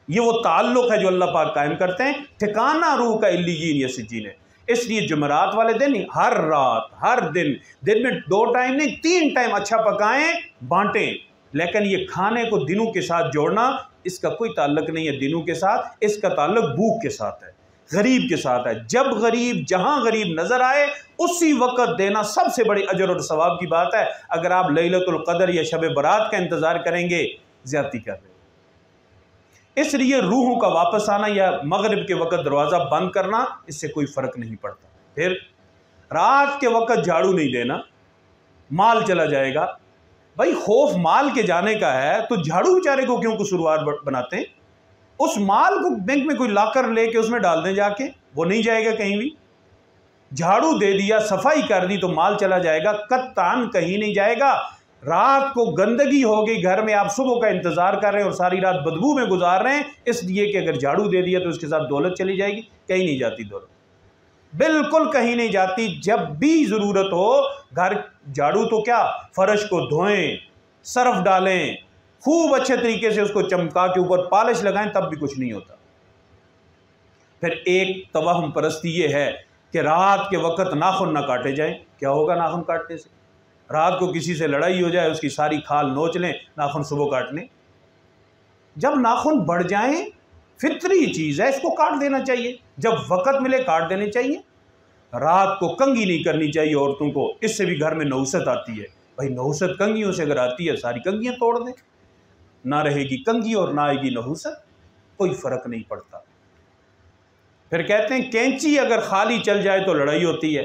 Speaker 1: ये वो ताल्लुक़ है जो अल्लाह पाक कायम करते हैं। ठिकाना रूह का इल्लियीन या सिज्जीन है। इसलिए जुमेरात वाले दिन हर रात हर दिन में 2 टाइम नहीं 3 टाइम अच्छा पकाएं, बांटें। लेकिन ये खाने को दिनों के साथ जोड़ना, इसका कोई ताल्लुक़ नहीं है दिनों के साथ, इसका ताल्लुक़ भूख के साथ है, गरीब के साथ है। जब गरीब जहाँ गरीब नज़र आए उसी वक़्त देना सबसे बड़ी अजर और सवाब की बात है। अगर आप लैलतुल क़द्र या शब बरात का इंतज़ार करेंगे, ज़्यादती कर रहे हैं। इसलिए रूहों का वापस आना या मगरिब के वक़्त दरवाज़ा बंद करना, इससे कोई फ़र्क नहीं पड़ता। फिर रात के वक़्त झाड़ू नहीं देना, माल चला जाएगा। भाई खौफ माल के जाने का है तो झाड़ू बेचारे को क्यों कसूरवार बनाते हैं? उस माल को बैंक में कोई लाकर लेके उसमें डाल दें जाके, वो नहीं जाएगा कहीं भी। झाड़ू दे दिया, सफाई कर दी तो माल चला जाएगा, कत्तान कहीं नहीं जाएगा। रात को गंदगी हो गई घर में, आप सुबह का इंतजार कर रहे हैं और सारी रात बदबू में गुजार रहे हैं, इसलिए कि अगर झाड़ू दे दिया तो उसके साथ दौलत चली जाएगी। कहीं नहीं जाती दौलत, बिल्कुल कहीं नहीं जाती। जब भी ज़रूरत हो घर झाड़ू तो क्या, फर्श को धोएं, सर्फ डालें, खूब अच्छे तरीके से उसको चमका के ऊपर पॉलिश लगाएं, तब भी कुछ नहीं होता। फिर एक तवहम परस्ती ये है कि रात के वक्त नाखून ना काटे जाएं। क्या होगा नाखून काटने से? रात को किसी से लड़ाई हो जाए, उसकी सारी खाल नोच लें, नाखून सुबह काट लें। जब नाखून बढ़ जाएं, फितरी चीज़ है, इसको काट देना चाहिए, जब वक़्त मिले काट देने चाहिए। रात को कंघी नहीं करनी चाहिए औरतों को, इससे भी घर में नहुसत आती है। भाई नहुसत कंघियों से अगर आती है, सारी कंघियाँ तोड़ दें, ना रहेगी कंघी और ना आएगी नहुसत, कोई फ़र्क नहीं पड़ता। फिर कहते हैं कैंची अगर खाली चल जाए तो लड़ाई होती है,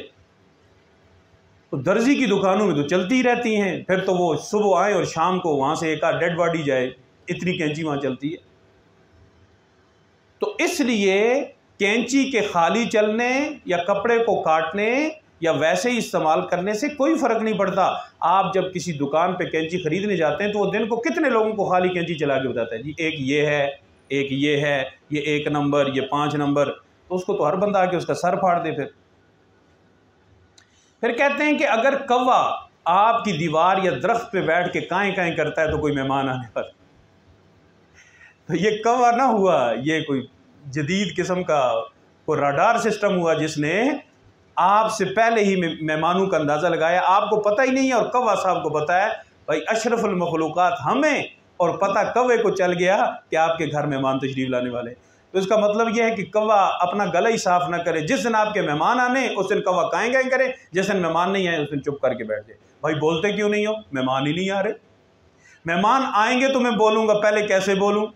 Speaker 1: तो दर्जी की दुकानों में तो चलती ही रहती हैं, फिर तो वो सुबह आए और शाम को वहाँ से एक आध डेड बॉडी जाए, इतनी कैंची वहाँ चलती है। तो इसलिए कैंची के खाली चलने या कपड़े को काटने या वैसे ही इस्तेमाल करने से कोई फ़र्क नहीं पड़ता। आप जब किसी दुकान पे कैंची ख़रीदने जाते हैं तो वो दिन को कितने लोगों को खाली कैंची चला के बताता है, जी एक ये है, एक ये है, ये 1 नंबर, ये 5 नंबर, तो उसको तो हर बंदा आके उसका सर फाड़ दे। फिर कहते हैं कि अगर कौवा आपकी दीवार या दरख्त पे बैठ के काएं काएं करता है तो कोई मेहमान आने पर, तो ये कौवा ना हुआ, ये कोई जदीद किस्म का कोई रडार सिस्टम हुआ जिसने आपसे पहले ही मेहमानों का अंदाज़ा लगाया। आपको पता ही नहीं है और कौवा साहब को पता है। भाई अशरफुल मखलूक़ात हमें, और पता कौवे को चल गया कि आपके घर मेहमान तशरीफ़ लाने वाले। तो इसका मतलब यह है कि कौवा अपना गला ही साफ़ ना करे। जिस दिन आपके मेहमान आने उस दिन कौवा काएं काएं करे, जिस दिन मेहमान नहीं आए उस दिन चुप करके बैठ जाए। भाई बोलते क्यों नहीं हो? मेहमान ही नहीं आ रहे। मेहमान आएंगे तो मैं बोलूँगा, पहले कैसे बोलूँ?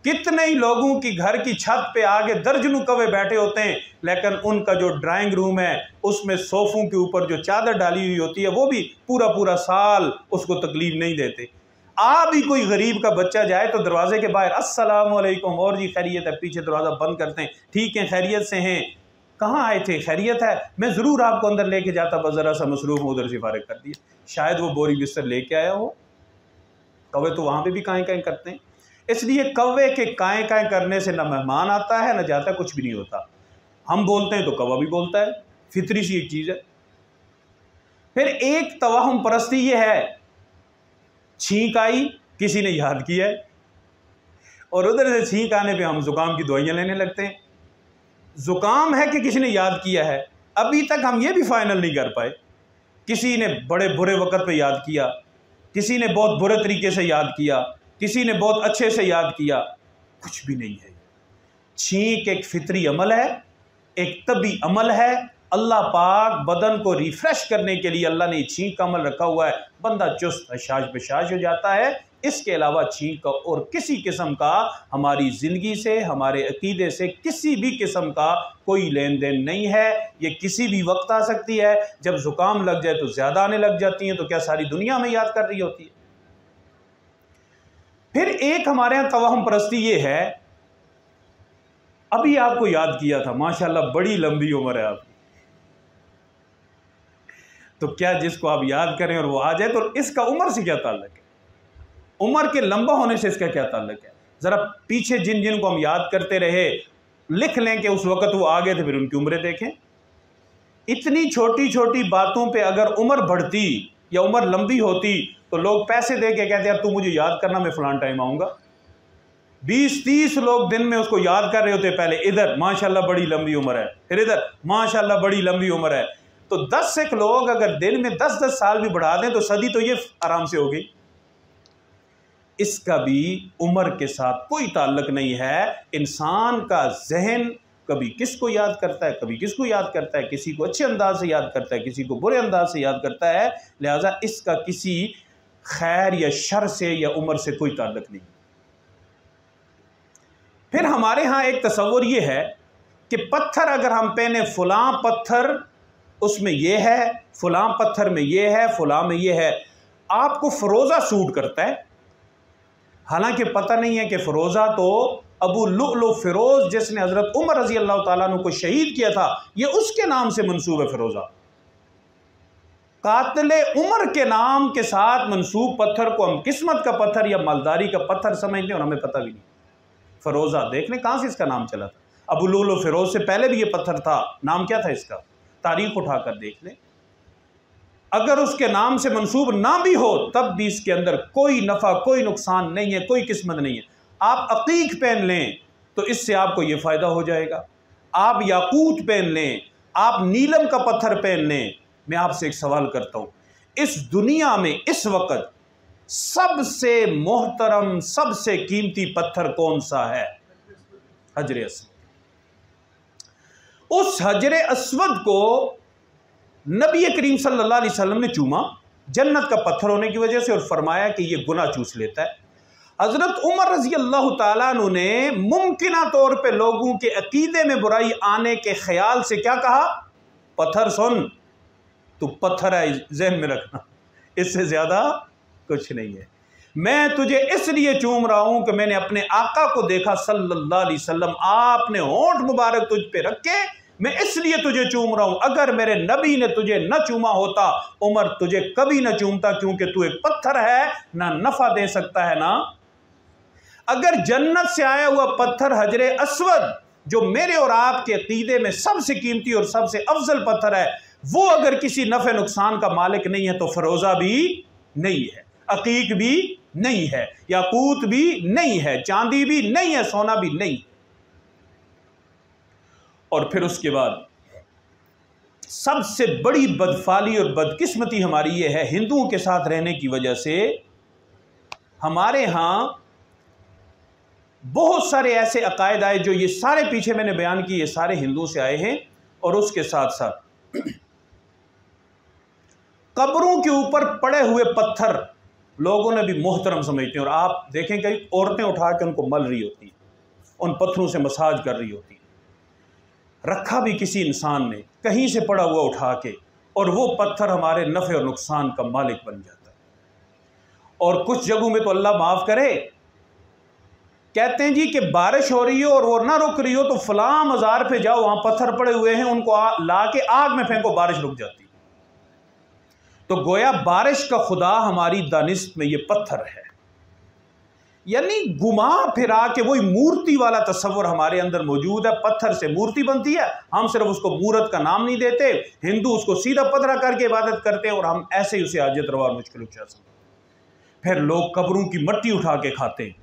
Speaker 1: कितने ही लोगों की घर की छत पे आगे दर्जनों कौवे बैठे होते हैं, लेकिन उनका जो ड्राइंग रूम है उसमें सोफ़ों के ऊपर जो चादर डाली हुई होती है वो भी पूरा पूरा साल उसको तकलीफ नहीं देते। भी कोई गरीब का बच्चा जाए तो दरवाजे के बाहर अस्सलाम वालेकुम, और जी खैरियत है, पीछे दरवाज़ा बंद करते हैं, ठीक है खैरियत से हैं, कहाँ आए थे, खैरियत है, मैं ज़रूर आपको अंदर लेके जाता, बस ज़रा सा मसरूफ़ हूँ, उधर से फारिग कर दिया। शायद वो बोरी बिस्तर लेके आया हो। कौवे तो वहाँ पे भी काएं काएं करते हैं। इसलिए कौवे के काएं काएं करने से ना मेहमान आता है ना जाता, कुछ भी नहीं होता। हम बोलते हैं तो कौवा भी बोलता है, फितरी सी एक चीज़ है। फिर एक तवहम परस्ती ये है, छींक आई, किसी ने याद किया है, और उधर से छींक आने पे हम ज़ुकाम की दवाइयाँ लेने लगते हैं। ज़ुकाम है कि किसी ने याद किया है, अभी तक हम ये भी फाइनल नहीं कर पाए। किसी ने बड़े बुरे वक़्त पे याद किया, किसी ने बहुत बुरे तरीके से याद किया, किसी ने बहुत अच्छे से याद किया, कुछ भी नहीं है। छींक एक फितरी अमल है, एक तबी अमल है। अल्लाह पाक बदन को रिफ़्रेश करने के लिए अल्लाह ने छींक का अमल रखा हुआ है, बंदा चुस्त हशाश बशाश हो जाता है। इसके अलावा छींक का और किसी किस्म का हमारी ज़िंदगी से, हमारे अकीदे से किसी भी किस्म का कोई लेन देन नहीं है। ये किसी भी वक्त आ सकती है। जब ज़ुकाम लग जाए तो ज़्यादा आने लग जाती हैं, तो क्या सारी दुनिया में याद कर रही होती है? फिर एक हमारे यहाँ तवहम परस्ती ये है, अभी आपको याद किया था, माशाल्लाह बड़ी लंबी उम्र है आपकी, तो क्या जिसको आप याद करें और वो आ जाए, तो इसका उम्र से क्या ताल्लुक है? उम्र के लंबा होने से इसका क्या ताल्लुक है? ज़रा पीछे जिन जिन को हम याद करते रहे लिख लें कि उस वक़्त वो आ गए थे, फिर उनकी उम्रें देखें। इतनी छोटी छोटी बातों पे अगर उम्र बढ़ती या उम्र लंबी होती तो लोग पैसे दे के कहते हैं तू मुझे याद करना, मैं फ़लान टाइम आऊँगा। 20-30 लोग दिन में उसको याद कर रहे होते, पहले इधर माशाल्लाह बड़ी लंबी उम्र है, फिर इधर माशाल्लाह बड़ी लंबी उम्र है। तो 10 एक लोग अगर दिन में 10-10 साल भी बढ़ा दें तो सदी तो ये आराम से हो गई। इसका भी उम्र के साथ कोई ताल्लुक नहीं है। इंसान का जहन कभी किसको याद करता है, कभी किसको याद करता है, किसी को अच्छे अंदाज से याद करता है, किसी को बुरे अंदाज से याद करता है। लिहाजा इसका किसी खैर या शर से या उम्र से कोई ताल्लुक नहीं। फिर हमारे यहाँ एक तसव्वुर ये है कि पत्थर अगर हम पहने, फलां पत्थर उसमें ये है, फलां पत्थर में ये है, फलां में ये है, आपको फ़रोज़ा सूट करता है। हालांकि पता नहीं है कि फ़रोज़ा तो अबू लुअलु फ़िरोज़ जिसने हज़रत उमर रज़ी अल्लाह ताला अन्हु को शहीद किया था, ये उसके नाम से मंसूब है फ़िरोज़ा। कातिल उमर के नाम के साथ मंसूब पत्थर को हम किस्मत का पत्थर या मालदारी का पत्थर समझते हैं और हमें पता भी नहीं। फरोजा देख लें कहाँ से इसका नाम चला था। अबू लुलु फिरोज से पहले भी ये पत्थर था, नाम क्या था इसका, तारीख उठाकर देख लें। अगर उसके नाम से मंसूब ना भी हो तब भी इसके अंदर कोई नफ़ा कोई नुकसान नहीं है, कोई किस्मत नहीं है। आप अकीक पहन लें तो इससे आपको ये फ़ायदा हो जाएगा, आप याकूत पहन लें, आप नीलम का पत्थर पहन लें। मैं आपसे एक सवाल करता हूँ, इस दुनिया में इस वक्त सबसे मोहतरम सबसे कीमती पत्थर कौन सा है? हजर अस्वद। उस हजर अस्वद को नबी करीम सल्लल्लाहु अलैहि वसल्लम ने चूमा जन्नत का पत्थर होने की वजह से और फरमाया कि ये गुनाह चूस लेता है। हजरत उमर रजी अल्लाह ताला अन्हु ने मुमकिना तौर पे लोगों के अकीदे में बुराई आने के ख्याल से क्या कहा? पत्थर सुन, तू पत्थर है, ज़हन में रखना, इससे ज़्यादा कुछ नहीं है। मैं तुझे इसलिए चूम रहा हूं कि मैंने अपने आका को देखा सल्लल्लाहु अलैहि वसल्लम, आपने होंठ मुबारक तुझ पे रखे, मैं इसलिए तुझे चूम रहा हूं। अगर मेरे नबी ने तुझे न चूमा होता उमर तुझे कभी न चूमता, क्योंकि तू एक पत्थर है, ना नफा दे सकता है ना। अगर जन्नत से आया हुआ पत्थर हजरे अस्वद जो मेरे और आपके अकीदे में सबसे कीमती और सबसे अफजल पत्थर है, वो अगर किसी नफे नुकसान का मालिक नहीं है तो फरोजा भी नहीं है, अकीक भी नहीं है, याकूत भी नहीं है, चांदी भी नहीं है, सोना भी नहीं। और फिर उसके बाद सबसे बड़ी बदफाली और बदकिस्मती हमारी ये है, हिंदुओं के साथ रहने की वजह से हमारे यहाँ बहुत सारे ऐसे अकायद आए जो ये सारे पीछे मैंने बयान किए, ये सारे हिंदुओं से आए हैं। और उसके साथ साथ कब्रों के ऊपर पड़े हुए पत्थर लोगों ने भी मोहतरम समझते हैं, और आप देखें कई औरतें उठा के उनको मल रही होती हैं, उन पत्थरों से मसाज कर रही होती हैं। रखा भी किसी इंसान ने कहीं से पड़ा हुआ उठा के, और वो पत्थर हमारे नफ़े और नुकसान का मालिक बन जाता है। और कुछ जगहों में तो अल्लाह माफ़ करे, कहते हैं जी कि बारिश हो रही हो और वो ना रुक रही हो तो फलां मज़ार पे जाओ, वहाँ पत्थर पड़े हुए हैं, उनको ला के आग में फेंको, बारिश रुक जाती। तो गोया बारिश का खुदा हमारी दानिश में ये पत्थर है। यानी घुमा फिरा के वही मूर्ति वाला तस्वर हमारे अंदर मौजूद है। पत्थर से मूर्ति बनती है, हम सिर्फ उसको मूरत का नाम नहीं देते, हिंदू उसको सीधा पत्थर करके इबादत करते हैं और हम ऐसे ही उसे हाजत रवा मुश्किल समझते। फिर लोग कब्रों की मट्टी उठा के खाते हैं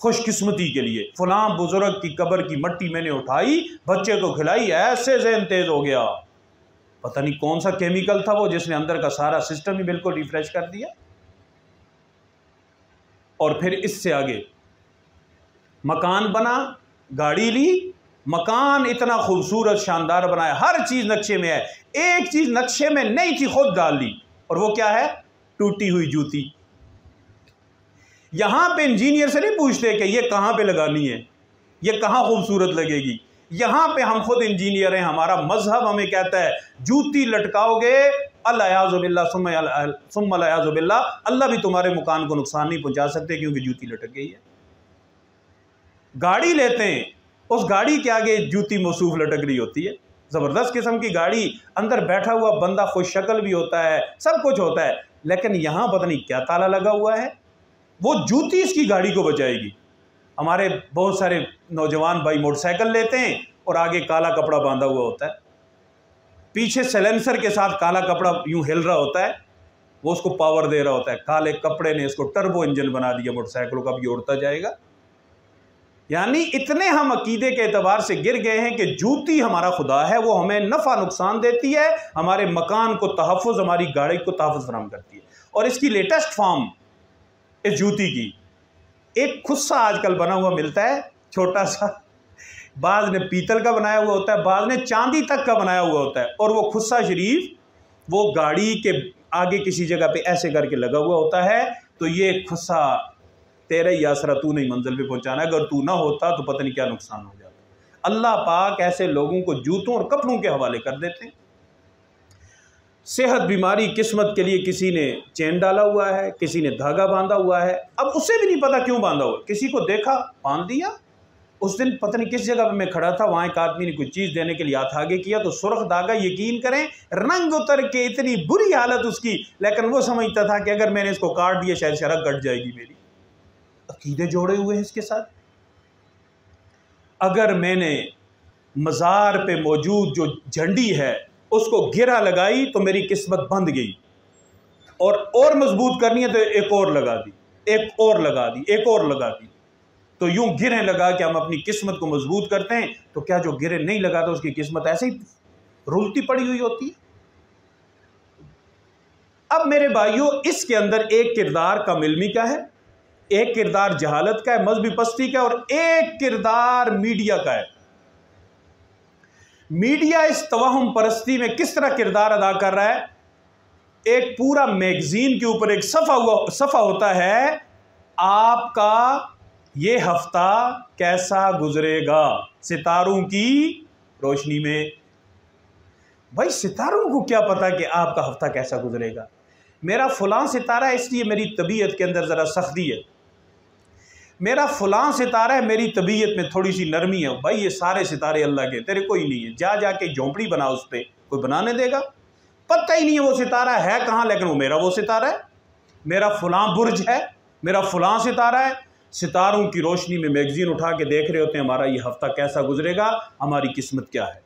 Speaker 1: खुशकिस्मती के लिए, फलां बुजुर्ग की कब्र की मट्टी मैंने उठाई, बच्चे को खिलाई, ऐसे ज़हन तेज हो गया। पता नहीं कौन सा केमिकल था वो जिसने अंदर का सारा सिस्टम ही बिल्कुल रिफ्रेश कर दिया। और फिर इससे आगे मकान बना, गाड़ी ली, मकान इतना खूबसूरत शानदार बनाया, हर चीज़ नक्शे में है, एक चीज़ नक्शे में नहीं थी खुद डाल ली, और वो क्या है? टूटी हुई जूती। यहां पे इंजीनियर से नहीं पूछते कि ये कहां पे लगानी है, ये कहां खूबसूरत लगेगी। यहां पे हम खुद इंजीनियर हैं, हमारा मजहब हमें कहता है जूती लटकाओगे अल्लायाज़ुबिल्लाह सुम्मा अल्लायाज़ुबिल्लाह, अल्लाह भी तुम्हारे मकान को नुकसान नहीं पहुंचा सकते क्योंकि जूती लटक गई है। गाड़ी लेते हैं, उस गाड़ी के आगे जूती मौसूफ लटक रही होती है, ज़बरदस्त किस्म की गाड़ी, अंदर बैठा हुआ बंदा खुश शक्ल भी होता है, सब कुछ होता है, लेकिन यहां पता नहीं क्या ताला लगा हुआ है, वो जूती इसकी गाड़ी को बचाएगी। हमारे बहुत सारे नौजवान भाई मोटरसाइकिल लेते हैं और आगे काला कपड़ा बांधा हुआ होता है, पीछे सैलेंसर के साथ काला कपड़ा यूं हिल रहा होता है, वो उसको पावर दे रहा होता है। काले कपड़े ने इसको टर्बो इंजन बना दिया मोटरसाइकिल का, अब ये उड़ता जाएगा। यानी इतने हम अकीदे के एतबार से गिर गए हैं कि जूती हमारा खुदा है, वो हमें नफ़ा नुकसान देती है, हमारे मकान को तहफ़्फ़ुज़, हमारी गाड़ी को तहफ़्फ़ुज़ फराहम करती है। और इसकी लेटेस्ट फॉर्म इस जूती की एक खुस्सा आजकल बना हुआ मिलता है, छोटा सा, बाज़ ने पीतल का बनाया हुआ होता है, बाज़ ने चांदी तक का बनाया हुआ होता है, और वो खुस्सा शरीफ वो गाड़ी के आगे किसी जगह पे ऐसे करके लगा हुआ होता है। तो ये खुस्सा तेरे ही आसरा, तू नहीं मंजिल पे पहुंचाना, अगर तू ना होता तो पता नहीं क्या नुकसान हो जाता। अल्लाह पाक ऐसे लोगों को जूतों और कपड़ों के हवाले कर देते हैं। सेहत, बीमारी, किस्मत के लिए किसी ने चैन डाला हुआ है, किसी ने धागा बांधा हुआ है, अब उसे भी नहीं पता क्यों बांधा हुआ, किसी को देखा बांध दिया, उस दिन पता नहीं किस जगह पे मैं खड़ा था, वहाँ एक आदमी ने कुछ चीज़ देने के लिए हाथ आगे किया तो सुर्ख धागा, यकीन करें रंग उतर के इतनी बुरी हालत उसकी, लेकिन वो समझता था कि अगर मैंने इसको काट दिया शायद शरक कट जाएगी मेरी। अकीदे जोड़े हुए हैं इसके साथ। अगर मैंने मज़ार पे मौजूद जो झंडी है उसको गिरा लगाई तो मेरी किस्मत बंध गई, और मजबूत करनी है तो एक और लगा दी, एक और लगा दी, एक और लगा दी, तो यूं गिरें लगा के हम अपनी किस्मत को मजबूत करते हैं। तो क्या जो गिरें नहीं लगाता उसकी किस्मत ऐसे ही रुलती पड़ी हुई होती है? अब मेरे भाइयों, इसके अंदर एक किरदार कम इल्मी का है, एक किरदार जहालत का है, मजहबी पस्ती का, और एक किरदार मीडिया का है। मीडिया इस तवहम परस्ती में किस तरह किरदार अदा कर रहा है? एक पूरा मैगजीन के ऊपर एक सफ़ा होता है, आपका ये हफ्ता कैसा गुजरेगा सितारों की रोशनी में। भाई सितारों को क्या पता कि आपका हफ्ता कैसा गुजरेगा? मेरा फलां सितारा है इसलिए मेरी तबीयत के अंदर ज़रा सख्ती है, मेरा फलां सितारा है मेरी तबीयत में थोड़ी सी नरमी है। भाई ये सारे सितारे अल्लाह के, तेरे कोई नहीं है। जा जाके झोंपड़ी बना, उस पर कोई बनाने देगा? पता ही नहीं है वो सितारा है कहाँ, लेकिन वो मेरा वो सितारा है, मेरा फलां बुर्ज है, मेरा फलां सितारा है। सितारों की रोशनी में मैगजीन उठा के देख रहे होते हैं हमारा ये हफ्ता कैसा गुजरेगा, हमारी किस्मत क्या है।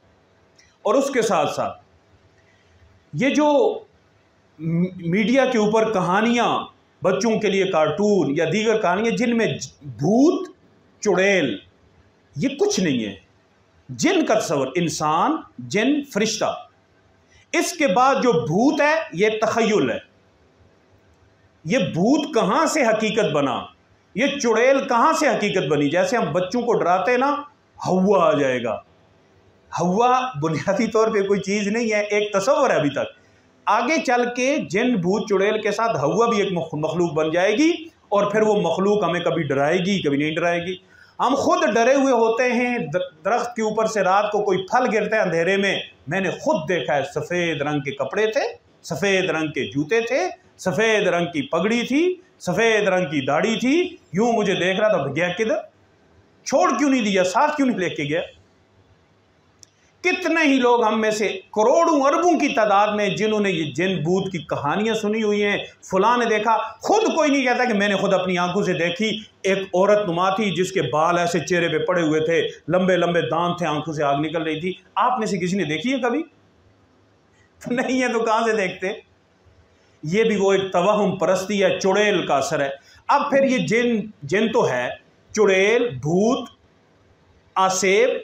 Speaker 1: और उसके साथ साथ ये जो मीडिया के ऊपर कहानियाँ, बच्चों के लिए कार्टून या दीगर कहानियाँ जिनमें भूत चुड़ैल ये कुछ नहीं है, जिन का तस्वर, इंसान जिन फरिश्ता, इसके बाद जो भूत है ये तखय्युल है। ये भूत कहाँ से हकीकत बना, ये चुड़ैल कहाँ से हकीकत बनी? जैसे हम बच्चों को डराते ना, हवा आ जाएगा। हवा बुनियादी तौर पे कोई चीज़ नहीं है, एक तस्वर है अभी तक। आगे चल के जिन भूत चुड़ैल के साथ हवा भी एक मखलूक बन जाएगी, और फिर वो मखलूक हमें कभी डराएगी कभी नहीं डराएगी। हम खुद डरे हुए होते हैं, दरख्त के ऊपर से रात को कोई फल गिरता है अंधेरे में, मैंने खुद देखा है, सफ़ेद रंग के कपड़े थे, सफ़ेद रंग के जूते थे, सफ़ेद रंग की पगड़ी थी, सफ़ेद रंग की दाढ़ी थी, यूं मुझे देख रहा था, गया किधर, छोड़ क्यों नहीं दिया, साथ क्यों नहीं लेके गया? कितने ही लोग हम में से करोड़ों अरबों की तादाद में जिन्होंने ये जिन भूत की कहानियां सुनी हुई हैं, फलां ने देखा, खुद कोई नहीं कहता कि मैंने खुद अपनी आंखों से देखी। एक औरत नुमा थी जिसके बाल ऐसे चेहरे पे पड़े हुए थे, लंबे लंबे दांत थे, आंखों से आग निकल रही थी। आप में से किसी ने देखी है कभी? नहीं है तो कहां से देखते? ये भी वो एक तवहम परस्ती है, चुड़ैल का असर है। अब फिर ये जिन तो है, चुड़ैल, भूत, आसेब,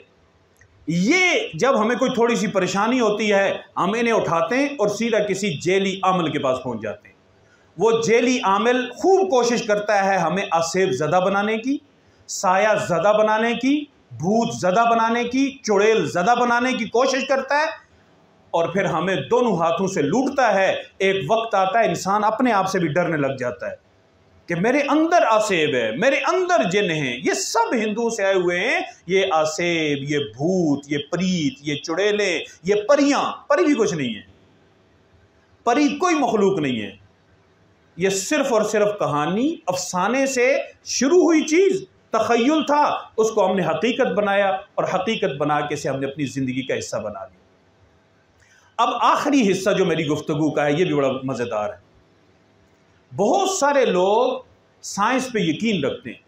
Speaker 1: ये जब हमें कोई थोड़ी सी परेशानी होती है हम इन्हें उठाते हैं और सीधा किसी जेली आमिल के पास पहुंच जाते हैं। वो जेली आमिल खूब कोशिश करता है हमें आसेब ज़दा बनाने की, साया ज़दा बनाने की, भूत ज़दा बनाने की, चुड़ैल ज़दा बनाने की कोशिश करता है, और फिर हमें दोनों हाथों से लूटता है। एक वक्त आता है इंसान अपने आप से भी डरने लग जाता है कि मेरे अंदर आसेब है, मेरे अंदर जिन हैं, ये सब हिंदुओं से आए हुए हैं, ये आसेब, ये भूत, ये प्रीत, ये चुड़ैलें, ये परियां। परी भी कुछ नहीं है, परी कोई मखलूक नहीं है, ये सिर्फ और सिर्फ कहानी, अफसाने से शुरू हुई चीज़, तखय्युल था, उसको हमने हकीकत बनाया और हकीकत बना के से हमने अपनी ज़िंदगी का हिस्सा बना लिया। अब आखिरी हिस्सा जो मेरी गुफ्तगू का है ये भी बड़ा मज़ेदार है। बहुत सारे लोग साइंस पे यकीन रखते हैं।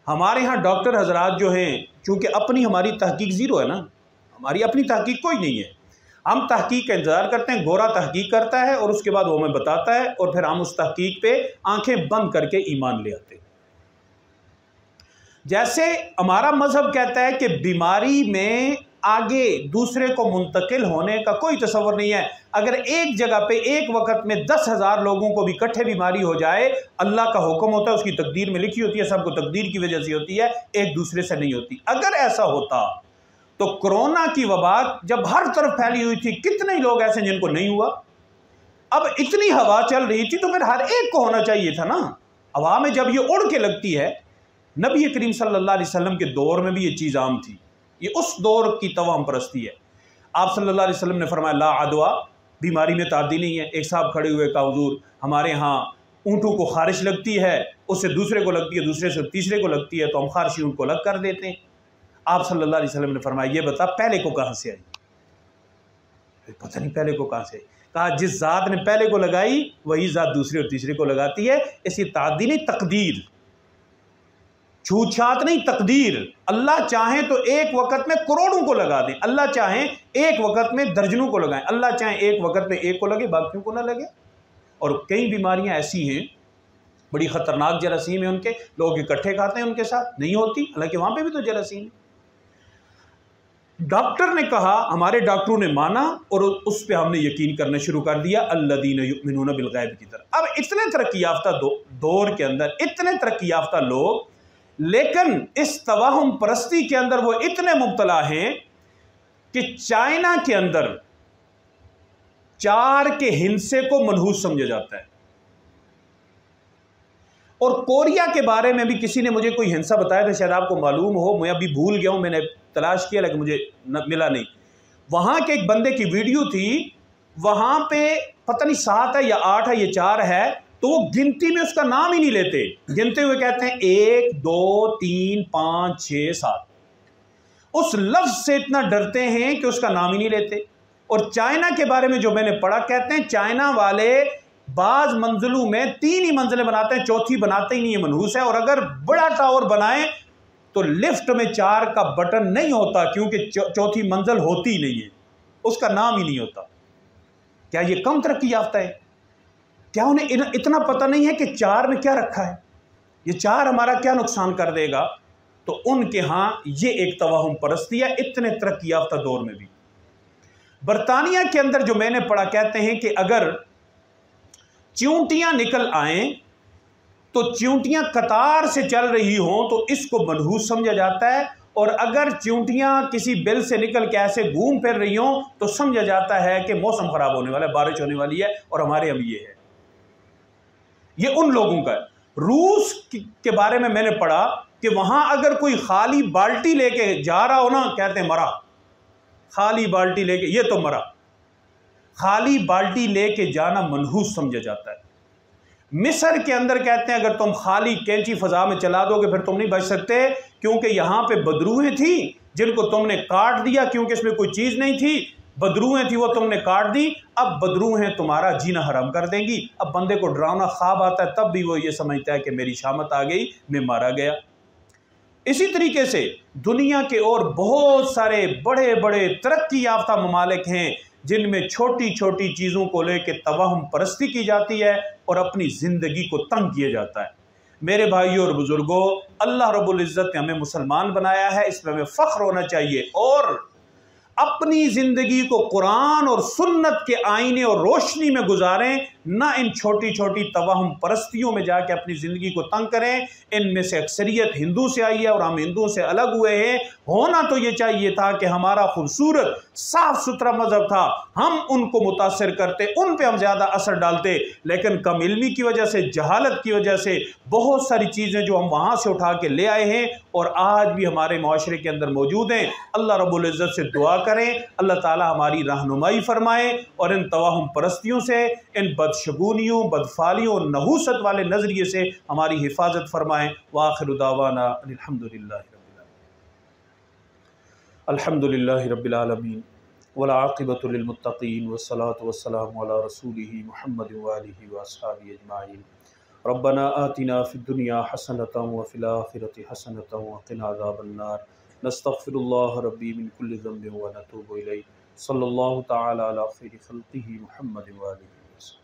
Speaker 1: हमारे यहाँ डॉक्टर हजरात जो हैं, चूँकि अपनी हमारी तहकीक ज़ीरो है ना, हमारी अपनी तहकीक कोई नहीं है, हम तहकीक का इंतज़ार करते हैं, गोरा तहकीक करता है और उसके बाद वो हमें बताता है, और फिर हम उस तहकीक पे आंखें बंद करके ईमान ले आते हैं। जैसे हमारा मज़हब कहता है कि बीमारी में आगे दूसरे को मुंतकिल होने का कोई तस्वर नहीं है। अगर एक जगह पे एक वक्त में 10,000 लोगों को भी इकट्ठे बीमारी हो जाए, अल्लाह का हुक्म होता है, उसकी तकदीर में लिखी होती है, सबको तकदीर की वजह से होती है, एक दूसरे से नहीं होती। अगर ऐसा होता तो कोरोना की वबा जब हर तरफ फैली हुई थी, कितने लोग ऐसे जिनको नहीं हुआ? अब इतनी हवा चल रही थी तो फिर हर एक को होना चाहिए था ना। हवा में जब ये उड़ के लगती है, नबी करीम सल्लल्लाहु अलैहि वसल्लम के दौर में भी ये चीज़ आम थी, ये उस दौर की तवाम परस्ती है। आप सल्लल्लाहु अलैहि वसल्लम ने फरमाया ला अदवा, बीमारी में तादी नहीं है। एक साहब खड़े हुए, कहा हुजूर हमारे यहाँ ऊँटों को खारिश लगती है, उससे दूसरे को लगती है, दूसरे से तीसरे को लगती है, तो हम खारशी उनको अलग कर देते हैं। आप सल्लल्लाहु अलैहि वसल्लम ने फरमाया, ये बता पहले को कहाँ से आई? पता नहीं पहले को कहाँ से। कहा जिस ज़ात ने पहले को लगाई वही ज़ात दूसरे और तीसरे को लगाती है। इसकी तादी नहीं, तकदीर, छूत-छात नहीं, तकदीर। अल्लाह चाहे तो एक वक़्त में करोड़ों को लगा दें, अल्लाह चाहे एक वक़्त में दर्जनों को लगाएं, अल्लाह चाहे एक वक़्त में एक को लगे, बाकियों को ना लगे। और कई बीमारियां ऐसी हैं, बड़ी ख़तरनाक जरासीम है उनके, लोग इकट्ठे खाते हैं, उनके साथ नहीं होती, हालांकि वहाँ पे भी तो जरासीम है। डॉक्टर ने कहा, हमारे डॉक्टरों ने माना और उस पर हमने यकीन करना शुरू कर दिया, अल्लज़ीना युमिनूना बिल गैब की तरह। अब इतने तरक्की याफ्ता दौर के अंदर इतने तरक्की याफ्ता लोग, लेकिन इस तवाहुम परस्ती के अंदर वो इतने मुब्तला हैं कि चाइना के अंदर 4 के हिंसे को मनहूस समझा जाता है। और कोरिया के बारे में भी किसी ने मुझे कोई हिंसा बताया था, शायद आपको मालूम हो, मैं अभी भूल गया हूं, मैंने तलाश किया लेकिन मुझे मिला नहीं। वहां के एक बंदे की वीडियो थी, वहां पे पता नहीं 7 है या 8 है या 4 है, तो वो गिनती में उसका नाम ही नहीं लेते, गिनते हुए कहते हैं 1 2 3 5 6 7। उस लफ्ज से इतना डरते हैं कि उसका नाम ही नहीं लेते। और चाइना के बारे में जो मैंने पढ़ा, कहते हैं चाइना वाले बाज मंजिलों में 3 ही मंजिलें बनाते हैं, चौथी बनाते ही नहीं है, मनहूस है। और अगर बड़ा टावर बनाए तो लिफ्ट में 4 का बटन नहीं होता, क्योंकि चौथी मंजिल होती नहीं है, उसका नाम ही नहीं होता। क्या ये कम तरक्की याफ्ता है? क्या उन्हें इतना पता नहीं है कि 4 में क्या रखा है, ये 4 हमारा क्या नुकसान कर देगा? तो उनके यहाँ ये एक तवाहुम परस्ती है, इतने तरक्की याफ्ता दौर में भी। बरतानिया के अंदर जो मैंने पढ़ा, कहते हैं कि अगर चींटियां निकल आए तो चींटियां कतार से चल रही हों तो इसको मनहूस समझा जाता है। और अगर चींटियां किसी बिल से निकल के ऐसे घूम फिर रही हों तो समझा जाता है कि मौसम खराब होने वाला है, बारिश होने वाली है। और हमारे अब ये है, ये उन लोगों का है। रूस के बारे में मैंने पढ़ा कि वहां अगर कोई खाली बाल्टी लेके जा रहा हो ना, कहते हैं मरा, खाली बाल्टी लेके, ये तो मरा। खाली बाल्टी लेके जाना मनहूस समझा जाता है। मिस्र के अंदर कहते हैं अगर तुम खाली कैंची फजा में चला दोगे फिर तुम नहीं बच सकते, क्योंकि यहां पे बदरूहें थी जिनको तुमने काट दिया, क्योंकि इसमें कोई चीज नहीं थी, बदरूहें थी वो तुमने काट दी, अब बदरूहें तुम्हारा जीना हराम कर देंगी। अब बंदे को डरावना ख्वाब आता है, तब भी वो ये समझता है कि मेरी शामत आ गई, मैं मारा गया। इसी तरीके से दुनिया के और बहुत सारे बड़े बड़े तरक्की याफ्ता ममालिक हैं जिनमें छोटी छोटी चीज़ों को लेकर तवाहुम परस्ती की जाती है और अपनी ज़िंदगी को तंग किया जाता है। मेरे भाइयों और बुज़ुर्गों, अल्लाह रब्बुल इज़्ज़त ने हमें मुसलमान बनाया है, इसमें हमें फ़ख्र होना चाहिए और अपनी ज़िंदगी को कुरान और सुन्नत के आईने और रोशनी में गुजारें, ना इन छोटी छोटी तवाहुम परस्तियों में जाके अपनी ज़िंदगी को तंग करें। इनमें से अक्सरियत हिंदू से आई है और हम हिंदुओं से अलग हुए हैं। होना तो ये चाहिए था कि हमारा खूबसूरत साफ सुथरा मजहब था, हम उनको मुतासर करते, उन पे हम ज़्यादा असर डालते, लेकिन कम इल्मी की वजह से, जहालत की वजह से बहुत सारी चीज़ें जो हम वहाँ से उठा के ले आए हैं और आज भी हमारे माशरे के अंदर मौजूद हैं। अल्लाह रब्बुल इज़्ज़त से दुआ करें, अल्लाह ताला हमारी रहनुमाई फरमाए और इन तवाहुम परस्तियों से, इन बदशगुनियों, बदफालियों और नहूसत वाले नज़रिए से हमारी हिफाजत फरमाएँ। व आखिरु दावाना अल्हम्दुलिल्लाहि रब्बिल आलमीन वल आक़िबतु लिल मुत्तक़ीन वस्सलातु वस्सलामु अला रसूलिहि मुहम्मद व आलिहि व अस्हाबिहि अजमाईन। रब्बना आतिना फिद दुनिया हसनतन व फिल आखिरति हसनतन व क़िना अज़ाबन्नार। नस्तग़फिरुल्लाह रब्बी मिन कुल्लि ज़ंबिन व नतूबु इलैहि। सल्लल्लाहु तआला अला खैरि ख़ल्क़िहि मुहम्मद व आलिहि वसल्लम।